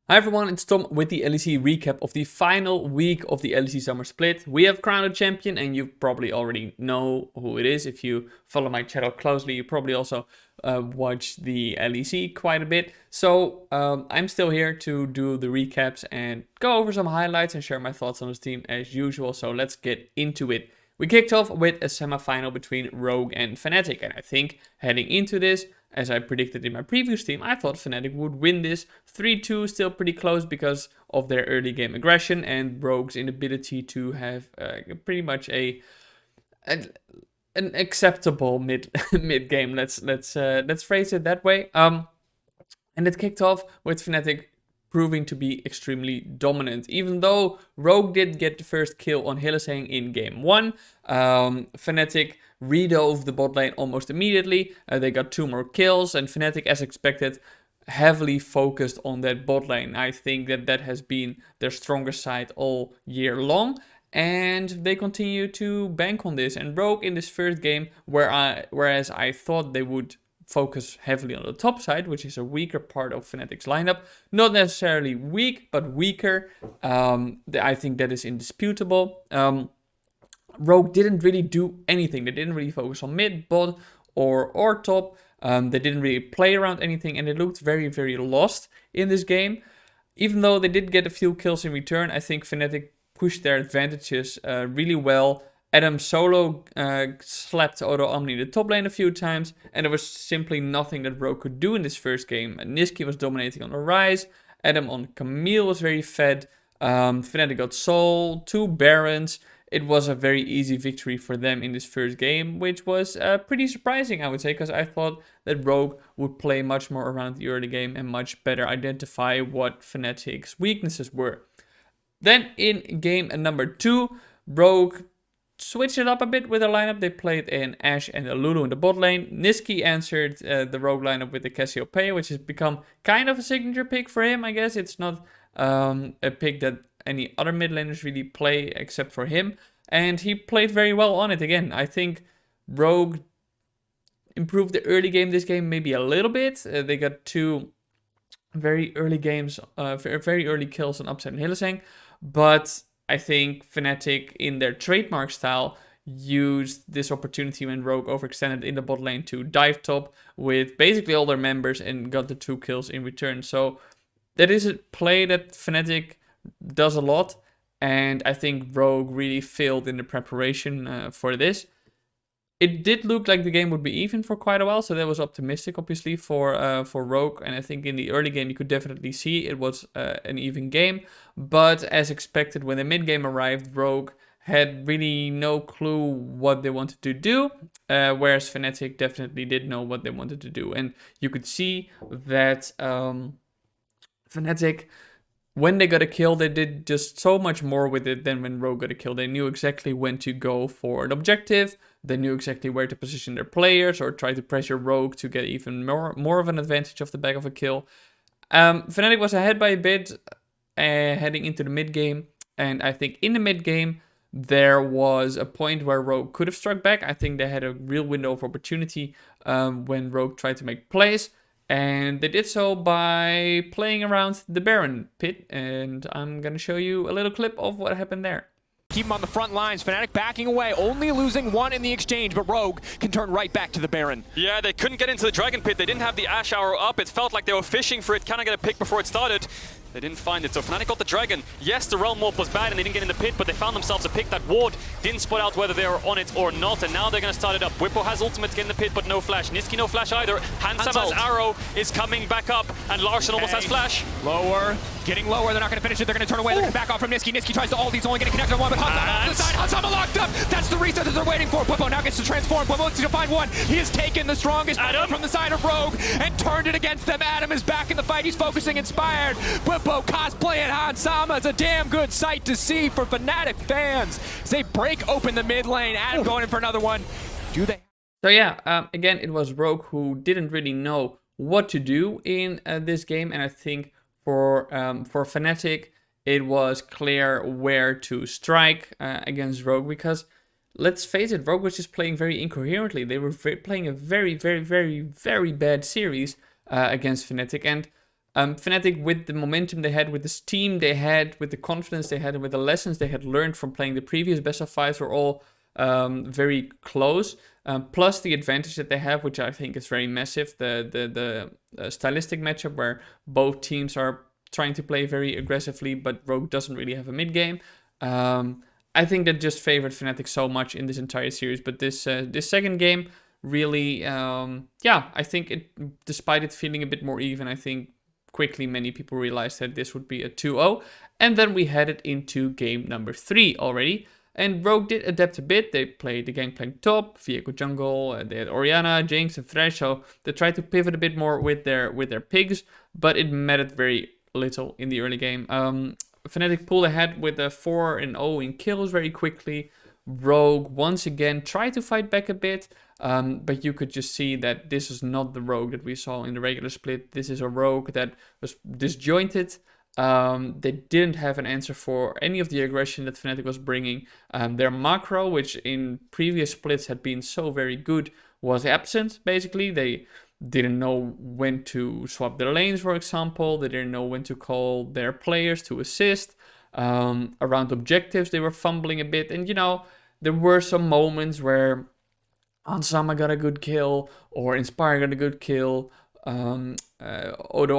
Hi everyone, it's Tom with the LEC recap of the final week of the LEC Summer Split. We have crowned a champion and you probably already know who it is. If you follow my channel closely, you probably also watch the LEC quite a bit. So I'm still here to do the recaps and go over some highlights and share my thoughts on this team as usual. So let's get into it. We kicked off with a semi-final between Rogue and Fnatic, and I think heading into this, as I predicted in my previous team, I thought Fnatic would win this 3-2, still pretty close because of their early game aggression and Rogue's inability to have pretty much an acceptable mid game. Let's phrase it that way. And it kicked off with Fnatic proving to be extremely dominant. Even though Rogue did get the first kill on Hylissang in game 1, Fnatic redove the bot lane almost immediately. They got 2 more kills, and Fnatic, as expected, heavily focused on that bot lane. I think that has been their strongest side all year long, and they continue to bank on this. And Rogue in this first game, whereas I thought they would focus heavily on the top side, which is a weaker part of Fnatic's lineup. Not necessarily weak, but weaker. I think that is indisputable. Rogue didn't really do anything. They didn't really focus on mid, bot, or top. They didn't really play around anything, and they looked very, very lost in this game. Even though they did get a few kills in return, I think Fnatic pushed their advantages really well. Adam solo slapped Auto Omni in the top lane a few times, and there was simply nothing that Rogue could do in this first game. Niski was dominating on the rise, Adam on Camille was very fed, Fnatic got Soul, 2 Barons. It was a very easy victory for them in this first game, which was pretty surprising, I would say, because I thought that Rogue would play much more around the early game and much better identify what Fnatic's weaknesses were. Then in game number 2, Rogue switched it up a bit with the lineup. They played an Ashe and a Lulu in the bot lane. Niski answered the Rogue lineup with the Cassiopeia, which has become kind of a signature pick for him, I guess. It's not a pick that any other mid laners really play except for him. And he played very well on it again. I think Rogue improved the early game this game maybe a little bit. They got 2 very early games, very early kills on Upside and Hylissang. But I think Fnatic, in their trademark style, used this opportunity when Rogue overextended in the bot lane to dive top with basically all their members and got the 2 kills in return. So that is a play that Fnatic does a lot, and I think Rogue really failed in the preparation for this. It did look like the game would be even for quite a while, so that was optimistic, obviously, for Rogue. And I think in the early game, you could definitely see it was an even game. But as expected, when the mid game arrived, Rogue had really no clue what they wanted to do, whereas Fnatic definitely did know what they wanted to do. And you could see that Fnatic, when they got a kill, they did just so much more with it than when Rogue got a kill. They knew exactly when to go for an objective. They knew exactly where to position their players or try to pressure Rogue to get even more of an advantage off the back of a kill. Fnatic was ahead by a bit heading into the mid game. And I think in the mid game, there was a point where Rogue could have struck back. I think they had a real window of opportunity when Rogue tried to make plays. And they did so by playing around the Baron pit, and I'm going to show you a little clip of what happened there. Keep him on the front lines. Fnatic backing away, only losing 1 in the exchange, but Rogue can turn right back to the Baron. Yeah, they couldn't get into the Dragon Pit. They didn't have the Ashe Arrow up. It felt like they were fishing for it. Can I get a pick before it started? They didn't find it, so Fnatic got the Dragon. Yes, the Realm Warp was bad and they didn't get in the pit, but they found themselves a pick that ward. Didn't spot out whether they were on it or not, and now they're going to start it up. Whippo has ultimate to get in the pit, but no flash. Niski no flash either. Hansama's arrow is coming back up, and Larson almost has flash. Lower, getting lower. They're not going to finish it. They're going to turn away. They're going to back off from Niski. Niski tries to ult. He's only getting connected on one, but Hansama off the side. Hansama locked up. That's the reset that they're waiting for. Whippo now gets to transform. Whippo looks to find one. He has taken the strongest from the side of Rogue and turned it against them. Adam is back in the fight. He's focusing, inspired. Whippo cosplaying Hansama. It's a damn good sight to see for Fnatic fans as they break open the mid lane. Adam going in for another one. Do they? So yeah, again, it was Rogue who didn't really know what to do in this game, and I think for Fnatic, it was clear where to strike against Rogue, because let's face it, Rogue was just playing very incoherently. They were playing a very, very, very, very bad series against Fnatic, and Fnatic, with the momentum they had, with this team they had, with the confidence they had, and with the lessons they had learned from playing the previous best of fives, were all very close. Plus the advantage that they have, which I think is very massive, the stylistic matchup where both teams are trying to play very aggressively, but Rogue doesn't really have a mid game. I think that just favored Fnatic so much in this entire series. But this second game really, I think despite it feeling a bit more even, I think quickly many people realized that this would be a 2-0. And then we headed into game number 3 already. And Rogue did adapt a bit. They played the Gangplank top, Viego jungle, they had Orianna, Jinx, and Thresh. So they tried to pivot a bit more with their pigs, but it mattered very little in the early game. Fnatic pulled ahead with a 4-0 in kills very quickly. Rogue once again tried to fight back a bit, but you could just see that this is not the Rogue that we saw in the regular split. This is a Rogue that was disjointed. They didn't have an answer for any of the aggression that Fnatic was bringing. Their macro, which in previous splits had been so very good, was absent, basically. They didn't know when to swap their lanes, for example. They didn't know when to call their players to assist. Around objectives, they were fumbling a bit. And, there were some moments where Ansama got a good kill, or Inspire got a good kill. Odo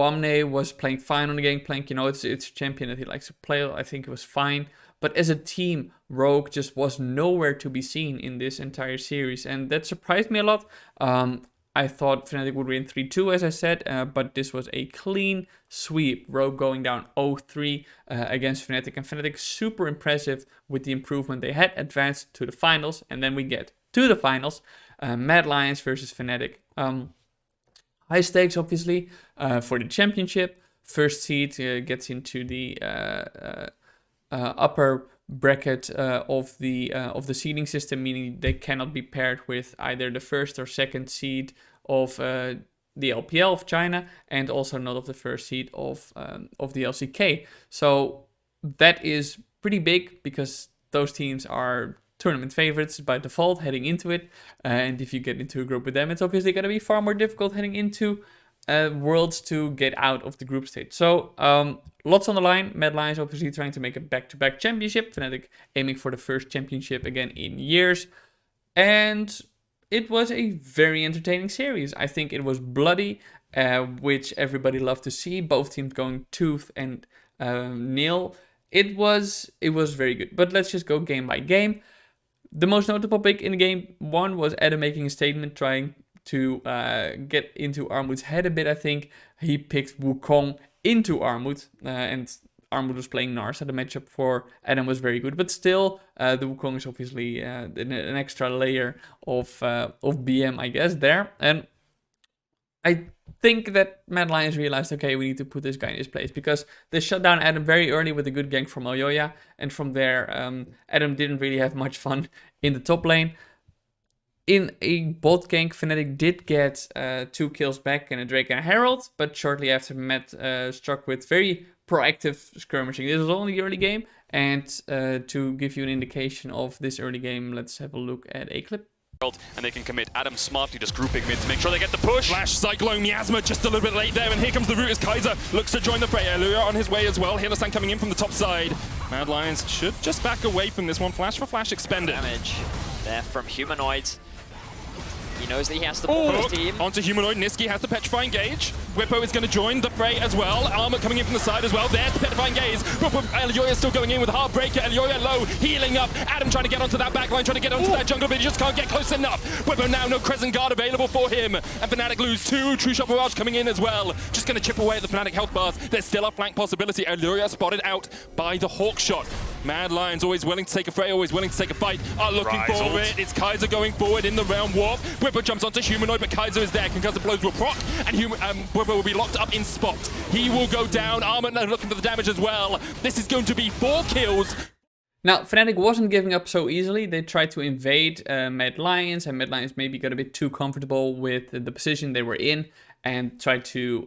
Amne was playing fine on the Gangplank. It's a champion that he likes to play. I think it was fine. But as a team, Rogue just was nowhere to be seen in this entire series. And that surprised me a lot. I thought Fnatic would win 3-2, as I said, but this was a clean sweep. Rogue going down 0-3 against Fnatic. And Fnatic super impressive with the improvement they had, advanced to the finals. And then we get to the finals. Mad Lions versus Fnatic. High stakes, obviously, for the championship. First seed gets into the upper bracket of the seeding system, meaning they cannot be paired with either the first or second seed of the LPL of China, and also not of the first seed of the LCK. So that is pretty big because those teams are tournament favorites by default heading into it, and if you get into a group with them, it's obviously going to be far more difficult heading into Worlds to get out of the group stage. So lots on the line. Mad Lions obviously trying to make a back-to-back championship. Fnatic aiming for the first championship again in years. And it was a very entertaining series. I think it was bloody, which everybody loved to see. Both teams going tooth and nail. It was very good. But let's just go game by game. The most notable pick in game 1 was Adam making a statement, trying to get into Armut's head a bit, I think. He picked Wukong into Armut, and Armut was playing Narsa. The matchup for Adam was very good, but still, the Wukong is obviously an extra layer of BM, I guess, there. And I think that Mad Lions realized, okay, we need to put this guy in his place, because they shut down Adam very early with a good gank from Alyoya, and from there, Adam didn't really have much fun in the top lane. In a bot gank, Fnatic did get 2 kills back in a Drake and a Herald, but shortly after Matt struck with very proactive skirmishing. This was only the early game, and to give you an indication of this early game, let's have a look at a clip. And they can commit. Adam smartly just grouping mid to make sure they get the push. Flash, Cyclone, Miasma just a little bit late there, and here comes the root as Kaiser looks to join the fray. Eluya on his way as well. Hilasan coming in from the top side. Mad Lions should just back away from this one. Flash for Flash expended. Damage there from Humanoid. He knows that he has to pull his team. Onto Humanoid, Niski has the Petrifying Gauge. Whippo is going to join the fray as well. Armor coming in from the side as well. There's the Petrifying Gaze. Elyoya still going in with a Heartbreaker. Elyoya low, healing up. Adam trying to get onto that backline, trying to get onto that jungle, but he just can't get close enough. Whippo now, no Crescent Guard available for him. And Fnatic lose 2. True Shot Barrage coming in as well. Just going to chip away at the Fnatic health bars. There's still a flank possibility. Elyoya spotted out by the Hawk Shot. Mad Lions always willing to take a fray, always willing to take a fight. Are looking for it. It's Kaiser going forward in the round warp. Whippo jumps onto Humanoid, but Kaiser is there. Concussive blows will proc, and Whippo will be locked up in spot. He will go down. Armor now looking for the damage as well. This is going to be 4 kills. Now, Fnatic wasn't giving up so easily. They tried to invade Mad Lions, and Mad Lions maybe got a bit too comfortable with the position they were in, and tried to,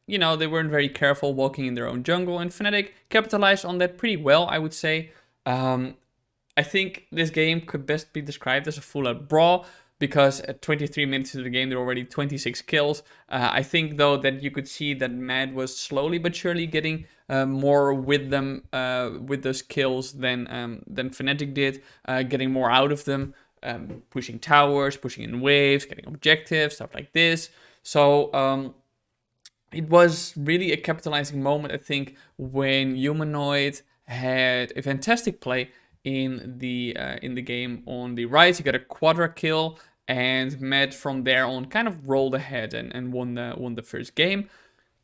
they weren't very careful walking in their own jungle, and Fnatic capitalized on that pretty well, I would say. I think this game could best be described as a full-out brawl. because at 23 minutes into the game, there were already 26 kills. I think, though, that you could see that Mad was slowly but surely getting more with them, with those kills than Fnatic did, getting more out of them, pushing towers, pushing in waves, getting objectives, stuff like this. So it was really a capitalizing moment, I think, when Humanoid had a fantastic play in the game on the Rise. He got a quadra kill, and Matt from there on kind of rolled ahead and won the first game.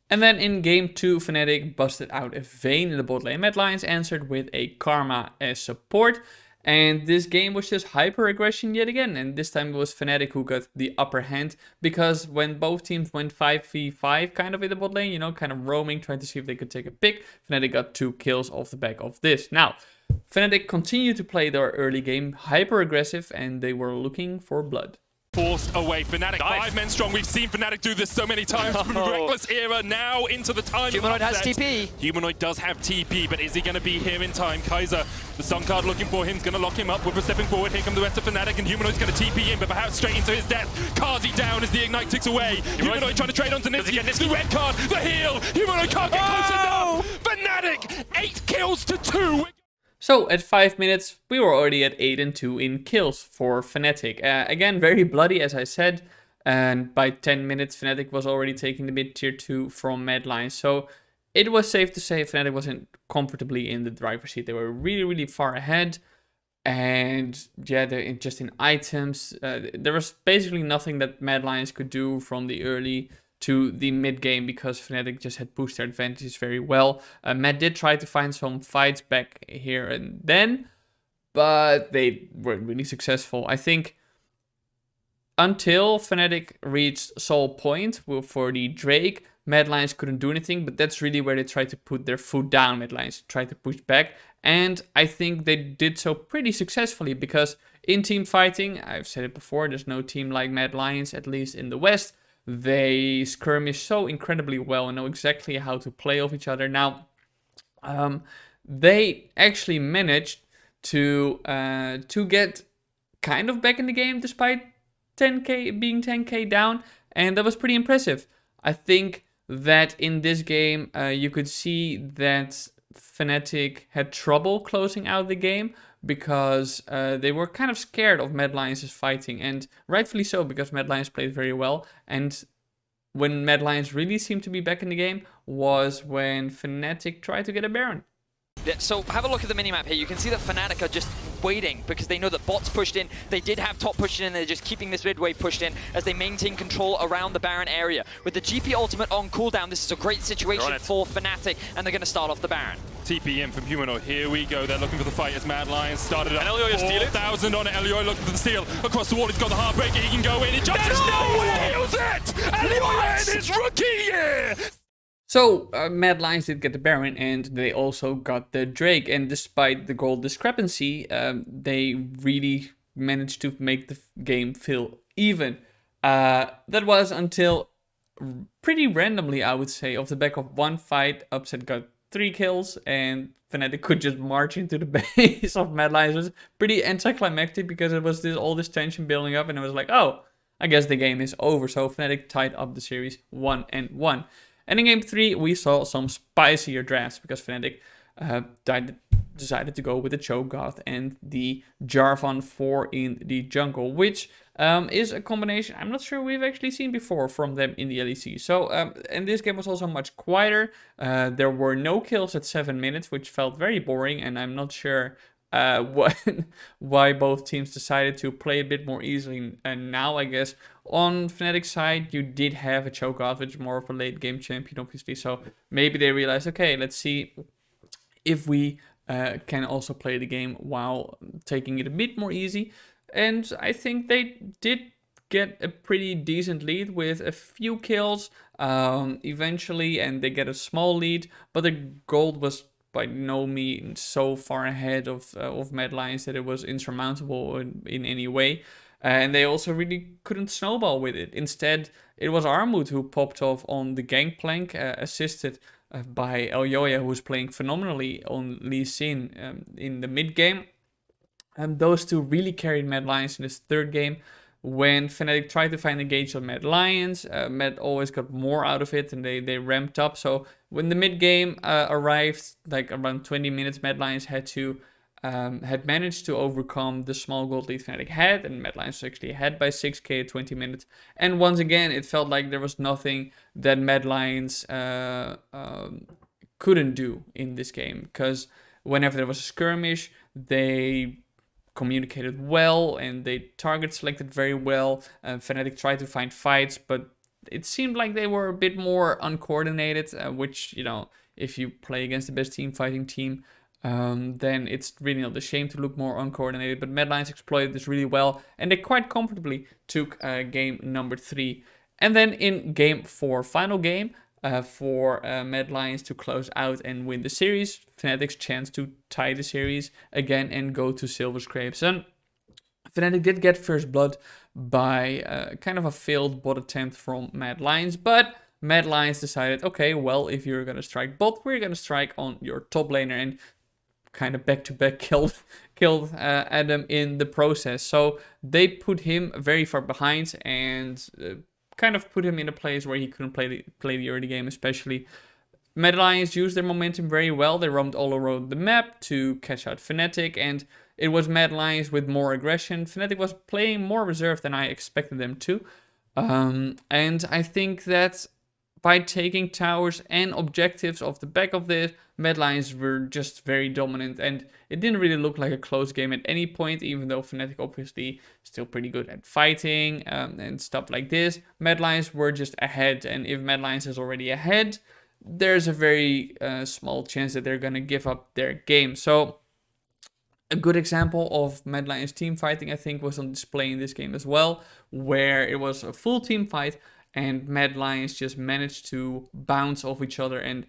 And then in game 2, Fnatic busted out a Vayne in the bot lane. Mad Lions answered with a Karma as support. And this game was just hyper aggression yet again. And this time it was Fnatic who got the upper hand. Because when both teams went 5v5 kind of in the bot lane, you know, kind of roaming, trying to see if they could take a pick, Fnatic got 2 kills off the back of this. Now, Fnatic continued to play their early game hyper aggressive, and they were looking for blood. Forced away. Fnatic, 5 men strong. We've seen Fnatic do this so many times from the Reckless era now into the time. Humanoid has TP. Humanoid does have TP, but is he going to be here in time? Kaiser, the Sun card looking for him, is going to lock him up. We're stepping forward. Here come the rest of Fnatic, and Humanoid's going to TP in, but perhaps straight into his death. Kazi down as the Ignite ticks away. Humanoid trying to trade onto Niski. The red card, the heal. Humanoid can't get close enough. Fnatic, 8 kills to 2. So at 5 minutes, we were already at 8 and 2 in kills for Fnatic. Again, very bloody, as I said. And by 10 minutes, Fnatic was already taking the mid tier 2 from Mad Lions. So it was safe to say Fnatic wasn't comfortably in the driver's seat. They were really, really far ahead. And yeah, just in items, there was basically nothing that Mad Lions could do from the early to the mid game, because Fnatic just had pushed their advantages very well. Matt did try to find some fights back here and then, but they weren't really successful. I think until Fnatic reached Soul Point for the Drake, Mad Lions couldn't do anything, but that's really where they tried to put their foot down. Mad Lions tried to push back, and I think they did so pretty successfully, because in team fighting, I've said it before, there's no team like Mad Lions, at least in the West. They skirmish so incredibly well and know exactly how to play off each other. Now, they actually managed to get kind of back in the game despite 10k being 10k down, and that was pretty impressive. I think that in this game, you could see that Fnatic had trouble closing out the game, because they were kind of scared of Mad Lions' fighting, and rightfully so, because Mad Lions played very well. And when Mad Lions really seemed to be back in the game was when Fnatic tried to get a Baron. Yeah, so have a look at the minimap here. You can see that Fnatic are just waiting because they know that bots pushed in. They did have top pushed in, and they're just keeping this mid wave pushed in as they maintain control around the Baron area. With the GP ultimate on cooldown, this is a great situation for Fnatic, and they're going to start off the Baron. TP in from Humanoid. Here we go. They're looking for the fight as Mad Lions started up. And Elioy steal it. 4,000 on it. Elioy looking for the steal. Across the wall, he's got the Heartbreaker. He can go in. He jumps. There's no way! It was it! Elioy in his rookie year! So, Mad Lions did get the Baron, and they also got the Drake. And despite the gold discrepancy, they really managed to make the game feel even. That was until pretty randomly, I would say, off the back of one fight, Upset got 3 kills, and Fnatic could just march into the base of Mad Lions. It was pretty anticlimactic, because it was all this tension building up, and it was like, oh, I guess the game is over. So Fnatic tied up the series 1-1. And in game 3, we saw some spicier drafts, because Fnatic decided to go with the Cho'Gath and the Jarvan 4 in the jungle, which is a combination I'm not sure we've actually seen before from them in the LEC. So, and this game was also much quieter. There were no kills at 7 minutes, which felt very boring, and I'm not sure why both teams decided to play a bit more easily. And now, I guess, on Fnatic's side, you did have a Cho'Gath, which is more of a late game champion, obviously. So maybe they realized, okay, let's see if we can also play the game while taking it a bit more easy. And I think they did get a pretty decent lead with a few kills eventually, and they get a small lead, but the gold was by no means so far ahead of Mad Lions that it was insurmountable in any way. And they also really couldn't snowball with it. Instead, it was Armut who popped off on the gangplank, assisted by Elyoya, who was playing phenomenally on Lee Sin in the mid game. And those two really carried Mad Lions in this third game. when Fnatic tried to find a gauge on Mad Lions, Mad always got more out of it, and they ramped up. So when the mid game arrived, like around 20 minutes, Mad Lions had managed to overcome the small gold lead Fnatic had, and Mad Lions was actually ahead by 6k at 20 minutes. And once again, it felt like there was nothing that Mad Lions couldn't do in this game, because whenever there was a skirmish, they communicated well and they target selected very well. Fnatic tried to find fights, but it seemed like they were a bit more uncoordinated, which, you know, if you play against the best team fighting team, then it's really not a shame to look more uncoordinated. But Mad Lions exploited this really well, and they quite comfortably took game number 3. And then in game 4, final game, for Mad Lions to close out and win the series, Fnatic's chance to tie the series again and go to Silver Scrapes. And Fnatic did get first blood by kind of a failed bot attempt from Mad Lions, but Mad Lions decided, okay, well, if you're going to strike bot, we're going to strike on your top laner, and kind of back-to-back killed Adam in the process. So they put him very far behind and kind of put him in a place where he couldn't play the early game, especially. Mad Lions used their momentum very well. They roamed all around the map to catch out Fnatic, and it was Mad Lions with more aggression. Fnatic was playing more reserved than I expected them to. And I think that by taking towers and objectives off the back of this, Mad Lions were just very dominant, and it didn't really look like a close game at any point, even though Fnatic obviously still pretty good at fighting and stuff like this. Mad Lions were just ahead, and if Mad Lions is already ahead, there's a very small chance that they're going to give up their game. So a good example of Mad Lions team fighting, I think, was on display in this game as well, where it was a full team fight, and Mad Lions just managed to bounce off each other and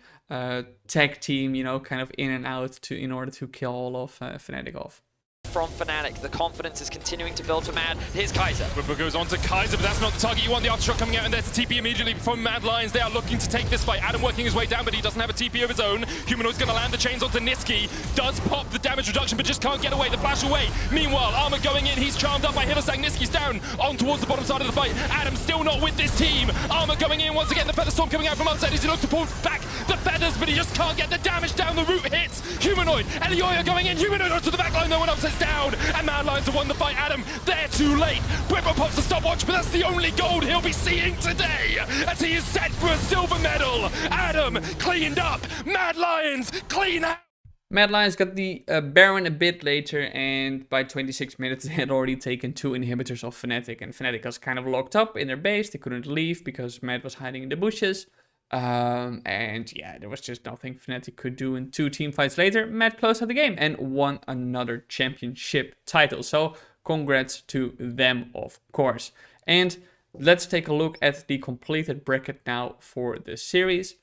tag team, you know, kind of in and out in order to kill all of Fnatic off. From Fnatic, the confidence is continuing to build for Mad. Here's Kaiser. Whipper goes on to Kaiser, but that's not the target you want. The aftershock coming out, and there's a TP immediately from Mad Lions. They are looking to take this fight. Adam working his way down, but he doesn't have a TP of his own. Humanoid's going to land the chains onto Niski. Does pop the damage reduction, but just can't get away. The flash away. Meanwhile, Armor going in. He's charmed up by Hillsang. Niski's down on towards the bottom side of the fight. Adam still not with this team. Armor going in once again. The Feather Storm coming out from outside as he looks to pull back the feathers, but he just can't get the damage down. The root hits. Humanoid. Elioya going in. Humanoid onto the back line. No one else is down. And Mad Lions have won the fight. Adam, they're too late. Whipper pops the stopwatch, but that's the only gold he'll be seeing today as he is set for a silver medal. Adam cleaned up. Mad Lions clean out. Mad Lions got the Baron a bit later, and by 26 minutes they had already taken 2 inhibitors of Fnatic, and Fnatic was kind of locked up in their base. They couldn't leave because Mad was hiding in the bushes. And yeah, there was just nothing Fnatic could do. In 2 team fights later, Mad closed out the game and won another championship title. So congrats to them, of course. And let's take a look at the completed bracket now for the series.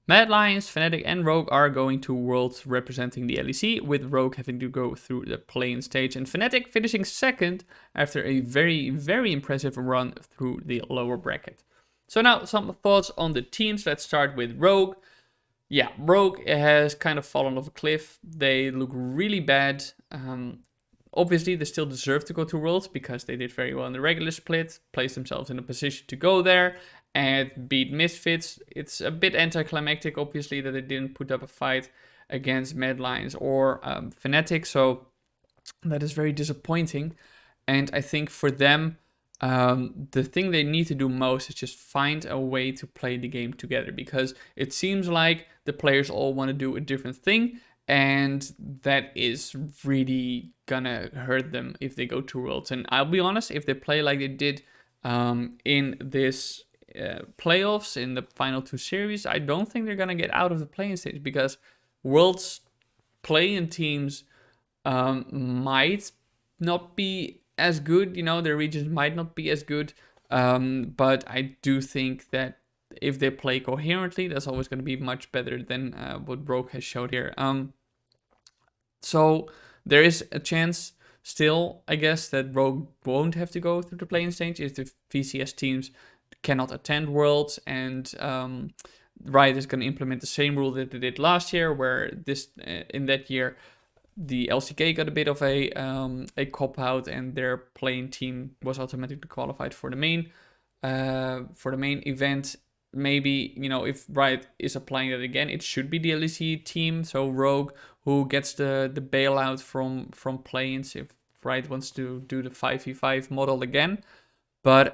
Mad Lions, Fnatic and Rogue are going to Worlds representing the LEC, with Rogue having to go through the play-in stage and Fnatic finishing second after a very, very impressive run through the lower bracket. So now some thoughts on the teams. Let's start with Rogue. Yeah, Rogue has kind of fallen off a cliff. They look really bad. Obviously, they still deserve to go to Worlds because they did very well in the regular split, placed themselves in a position to go there and beat Misfits. It's a bit anticlimactic, obviously, that they didn't put up a fight against Mad Lions or Fnatic, so that is very disappointing. And I think for them, the thing they need to do most is just find a way to play the game together, because it seems like the players all want to do a different thing, and that is really gonna hurt them if they go to Worlds. And I'll be honest, if they play like they did in this playoffs, in the final 2 series, I don't think they're gonna get out of the playing stage, because Worlds play-in teams might not be as good, you know, their regions might not be as good, but I do think that if they play coherently, that's always going to be much better than what Rogue has showed here. So there is a chance still, I guess, that Rogue won't have to go through the playing stage if the VCS teams cannot attend Worlds, and Riot is going to implement the same rule that they did last year, where in that year the LCK got a bit of a cop out, and their playing team was automatically qualified for the main event. Maybe, you know, if Riot is applying that again, it should be the LEC team, so Rogue, who gets the bailout from play-ins if Riot wants to do the 5v5 model again. But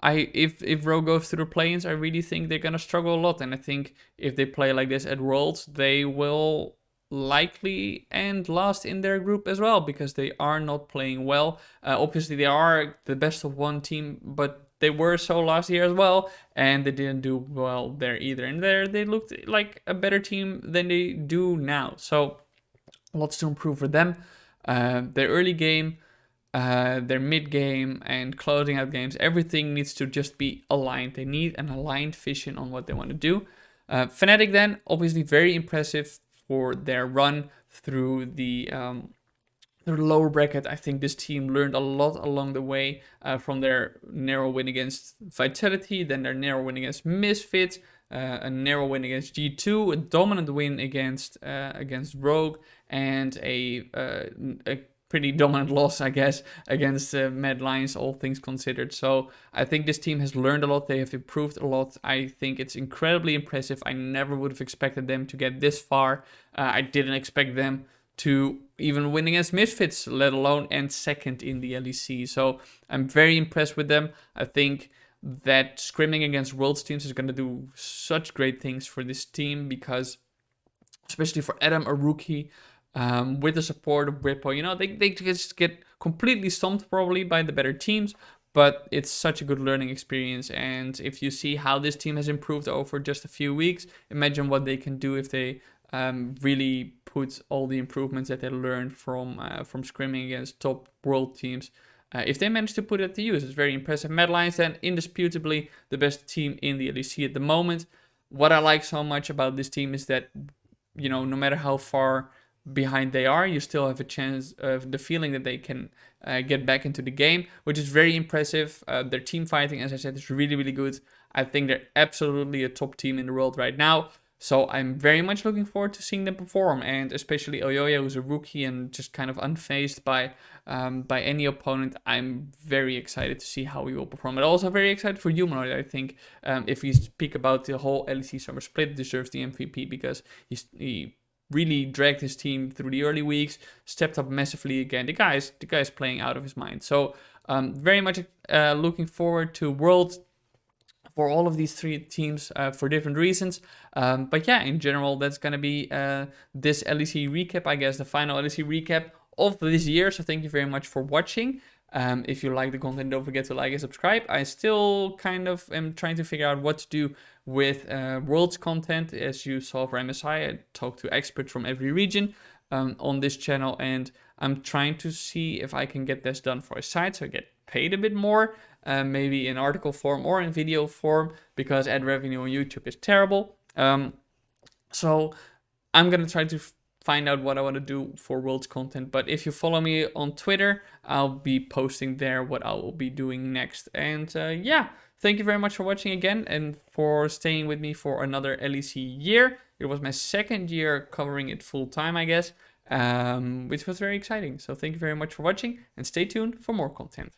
if Rogue goes through the play-ins, I really think they're gonna struggle a lot. And I think if they play like this at Worlds, they will likely end last in their group as well, because they are not playing well. Obviously, they are the best of one team, but they were so last year as well, and they didn't do well there either. And there they looked like a better team than they do now. So lots to improve for them. Their early game, their mid game, and closing out games, everything needs to just be aligned. They need an aligned vision on what they want to do. Fnatic then, obviously very impressive for their run through the lower bracket. I think this team learned a lot along the way, from their narrow win against Vitality, then their narrow win against Misfits, a narrow win against G2, a dominant win against Rogue, and a pretty dominant loss, I guess, against Mad Lions, all things considered. So I think this team has learned a lot. They have improved a lot. I think it's incredibly impressive. I never would have expected them to get this far. I didn't expect them to even win against Misfits, let alone end second in the LEC. So I'm very impressed with them. I think that scrimming against Worlds teams is going to do such great things for this team, because especially for Adam, a rookie, with the support of Britpo, you know, they just get completely stumped probably by the better teams, but it's such a good learning experience. And if you see how this team has improved over just a few weeks, imagine what they can do if they really put all the improvements that they learned from scrimming against top world teams. If they manage to put it to use, it's very impressive. Mad Lions then indisputably the best team in the LEC at the moment. What I like so much about this team is that, you know, no matter how far behind they are, you still have a chance of the feeling that they can get back into the game, which is very impressive. Their team fighting, as I said, is really, really good. I think they're absolutely a top team in the world right now. So I'm very much looking forward to seeing them perform, and especially Oyoya, who's a rookie and just kind of unfazed by any opponent. I'm very excited to see how he will perform. And also very excited for Humanoid. I think if we speak about the whole LEC summer split, deserves the MVP, because he really dragged his team through the early weeks, stepped up massively again. The guy's playing out of his mind. So very much looking forward to Worlds for all of these three teams for different reasons. But yeah, in general, that's going to be this LEC recap, I guess, the final LEC recap of this year. So thank you very much for watching. If you like the content, don't forget to like and subscribe. I still kind of am trying to figure out what to do with Worlds content. As you saw for MSI, I talked to experts from every region on this channel, and I'm trying to see if I can get this done for a site so I get paid a bit more, maybe in article form or in video form, because ad revenue on YouTube is terrible. So I'm gonna try to find out what I want to do for Worlds content. But if you follow me on Twitter, I'll be posting there what I will be doing next. And yeah, thank you very much for watching again, and for staying with me for another LEC year. It was my second year covering it full time, I guess, which was very exciting. So thank you very much for watching, and stay tuned for more content.